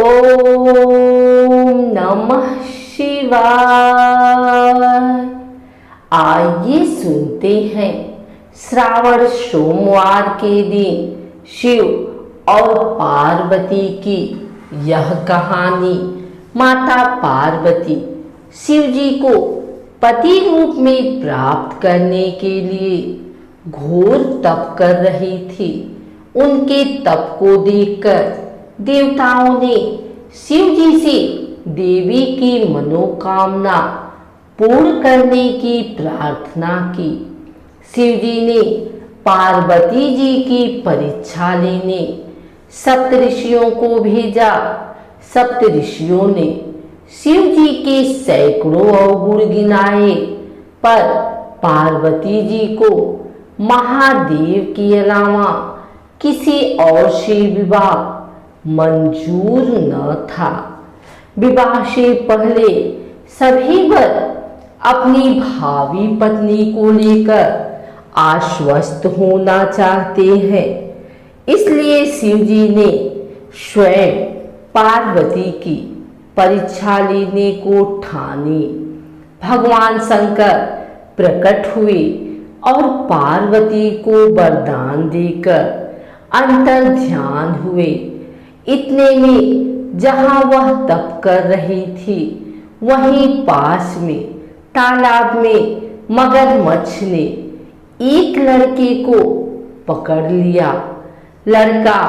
ओम नमः शिवाय। आइए सुनते हैं श्रावण सोमवार के दिन शिव और पार्वती की यह कहानी। माता पार्वती शिव जी को पति रूप में प्राप्त करने के लिए घोर तप कर रही थी। उनके तप को देखकर देवताओं ने शिव जी से देवी की मनोकामना पूर्ण करने की प्रार्थना की। शिव जी ने पार्वती जी की परीक्षा लेने सप्तऋषियों को भेजा। सप्तऋषियों ने शिव जी के सैकड़ों अवगुण गिनाए, पर पार्वती जी को महादेव के अलावा किसी और से विवाह मंजूर न था। विवाह से पहले सभी वर अपनी भावी पत्नी को लेकर आश्वस्त होना चाहते हैं। इसलिए शिव जी ने स्वयं पार्वती की परीक्षा लेने को ठानी। भगवान शंकर प्रकट हुए और पार्वती को वरदान देकर अंतर ध्यान हुए। इतने में जहां वह तप कर रही थी, वहीं पास में तालाब में मगरमच्छ ने एक लड़के को पकड़ लिया। लड़का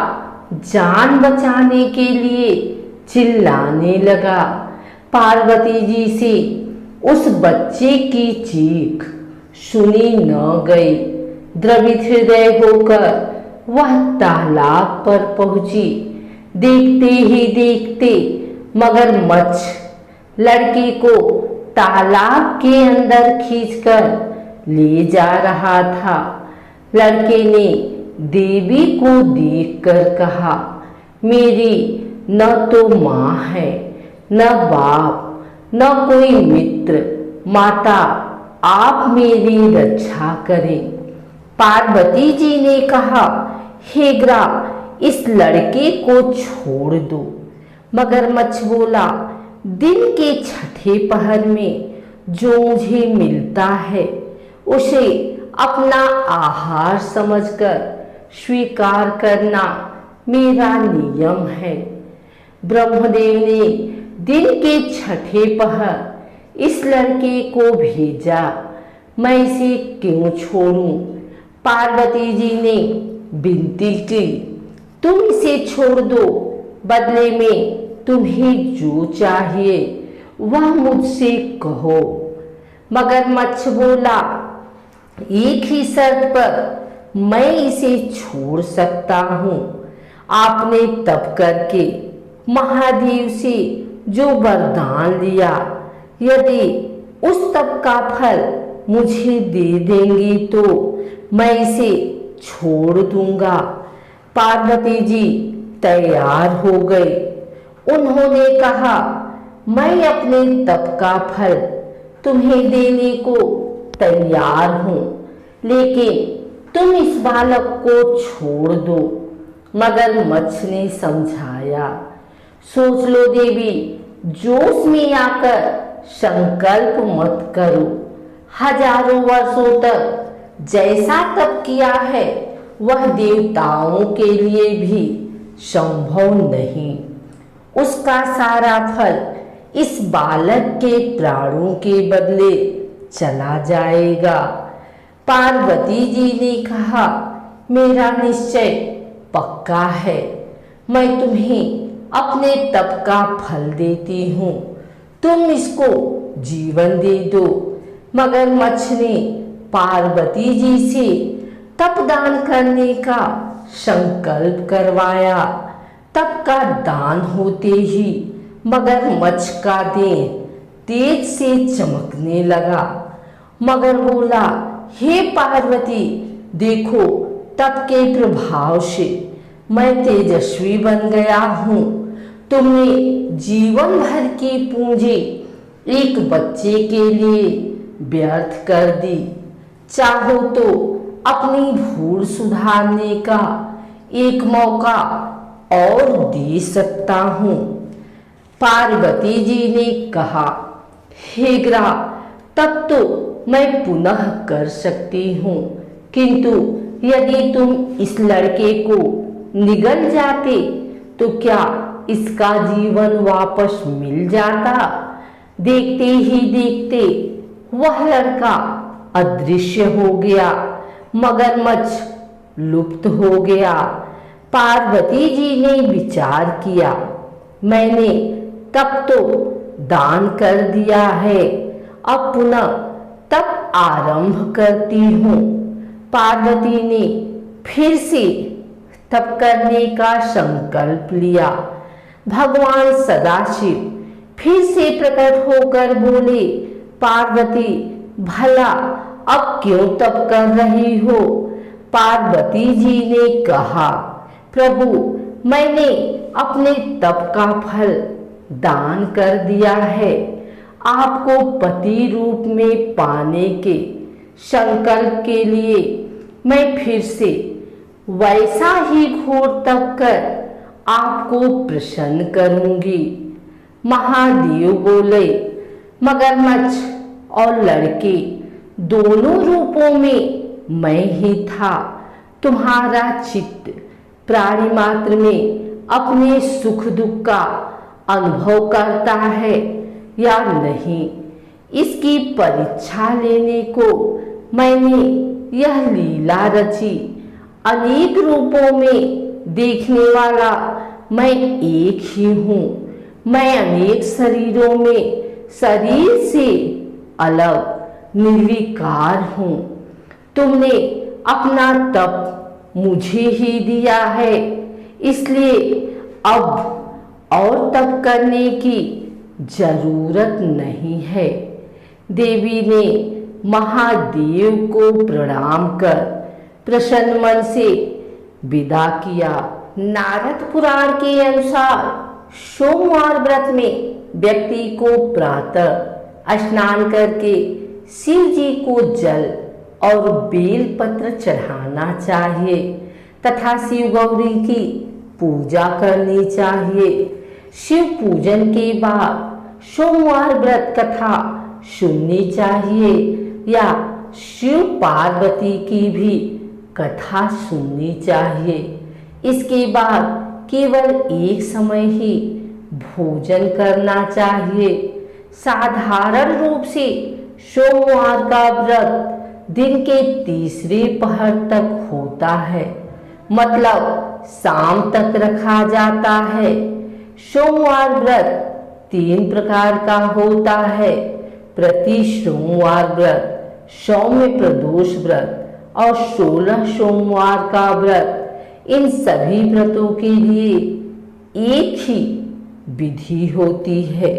जान बचाने के लिए चिल्लाने लगा। पार्वती जी से उस बच्चे की चीख सुनी न गई। द्रवित हृदय होकर वह तालाब पर पहुंची। देखते ही देखते मगरमच्छ लड़के को तालाब के अंदर खींचकर ले जा रहा था। लड़के ने देवी को देखकर कहा, मेरी न तो माँ है, न बाप, न कोई मित्र। माता, आप मेरी रक्षा करें। पार्वती जी ने कहा, हे ग्राह, इस लड़के को छोड़ दो। मगरमच्छ बोला, दिन के छठे पहर में जो मुझे मिलता है उसे अपना आहार समझकर स्वीकार करना मेरा नियम है। ब्रह्मदेव ने दिन के छठे पहर इस लड़के को भेजा। मैं इसे क्यों छोड़ूं? पार्वती जी ने विनती की, तुम इसे छोड़ दो। बदले में तुम्हें जो चाहिए वह मुझसे कहो। मगरमच्छ बोला, एक ही शर्त पर मैं इसे छोड़ सकता हूँ। आपने तप करके महादेव से जो वरदान लिया, यदि उस तप का फल मुझे दे देंगी तो मैं इसे छोड़ दूंगा। पार्वती जी तैयार हो गए। उन्होंने कहा, मैं अपने तप का फल तुम्हें देने को तैयार हूं, लेकिन तुम इस बालक को छोड़ दो। मगरमच्छ ने समझाया, सोच लो देवी, जोश में आकर संकल्प मत करो। हजारों वर्षों तक जैसा तप किया है वह देवताओं के लिए भी संभव नहीं। उसका सारा फल इस बालक के प्राणों के बदले चला जाएगा। पार्वती जी ने कहा, मेरा निश्चय पक्का है। मैं तुम्हें अपने तप का फल देती हूँ, तुम इसको जीवन दे दो। मगरमच्छ ने पार्वती जी से तप दान करने का संकल्प करवाया। तप का दान होते ही मगरमच्छ का देह तेज से चमकने लगा। मगर बोला, हे पार्वती, देखो, तप के प्रभाव से मैं तेजस्वी बन गया हूँ। तुमने जीवन भर की पूंजी एक बच्चे के लिए व्यर्थ कर दी। चाहो तो अपनी भूल सुधारने का एक मौका और दे सकता हूँ। पार्वती जी ने कहा, हे ग्रह, तब तो मैं पुनः कर सकती हूँ, किंतु यदि तुम इस लड़के को निगल जाते तो क्या इसका जीवन वापस मिल जाता? देखते ही देखते वह लड़का अदृश्य हो गया, मगरमच्छ लुप्त हो गया। पार्वती जी ने विचार किया, मैंने तब तो दान कर दिया है, अब पुनः तप आरंभ करती हूँ। पार्वती ने फिर से तप करने का संकल्प लिया। भगवान सदाशिव फिर से प्रकट होकर बोले, पार्वती, भला अब क्यों तप कर रही हो? पार्वती जी ने कहा, प्रभु, मैंने अपने तप का फल दान कर दिया है। आपको पति रूप में पाने के संकल्प के लिए मैं फिर से वैसा ही घोर तप कर आपको प्रसन्न करूंगी। महादेव बोले, मगरमच्छ और लड़के दोनों रूपों में मैं ही था। तुम्हारा चित्त प्राणी मात्र में अपने सुख दुख का अनुभव करता है या नहीं, इसकी परीक्षा लेने को मैंने यह लीला रची। अनेक रूपों में देखने वाला मैं एक ही हूँ। मैं अनेक शरीरों में शरीर से अलग निर्विकार हूँ। तुमने अपना तप मुझे ही दिया है, इसलिए अब और तप करने की जरूरत नहीं है। देवी ने महादेव को प्रणाम कर प्रसन्न मन से विदा किया। नारद पुराण के अनुसार सोमवार व्रत में व्यक्ति को प्रातः स्नान करके शिव जी को जल और बेल पत्र चढ़ाना चाहिए तथा शिव गौरी की पूजा करनी चाहिए। शिव पूजन के बाद सोमवार व्रत कथा सुननी चाहिए या शिव पार्वती की भी कथा सुननी चाहिए। इसके बाद केवल एक समय ही भोजन करना चाहिए। साधारण रूप से सोमवार का व्रत दिन के तीसरे पहर तक होता है, मतलब शाम तक रखा जाता है। सोमवार व्रत 3 प्रकार का होता है, प्रति सोमवार व्रत, सौम्य प्रदोष व्रत और 16 सोमवार का व्रत। इन सभी व्रतों के लिए एक ही विधि होती है।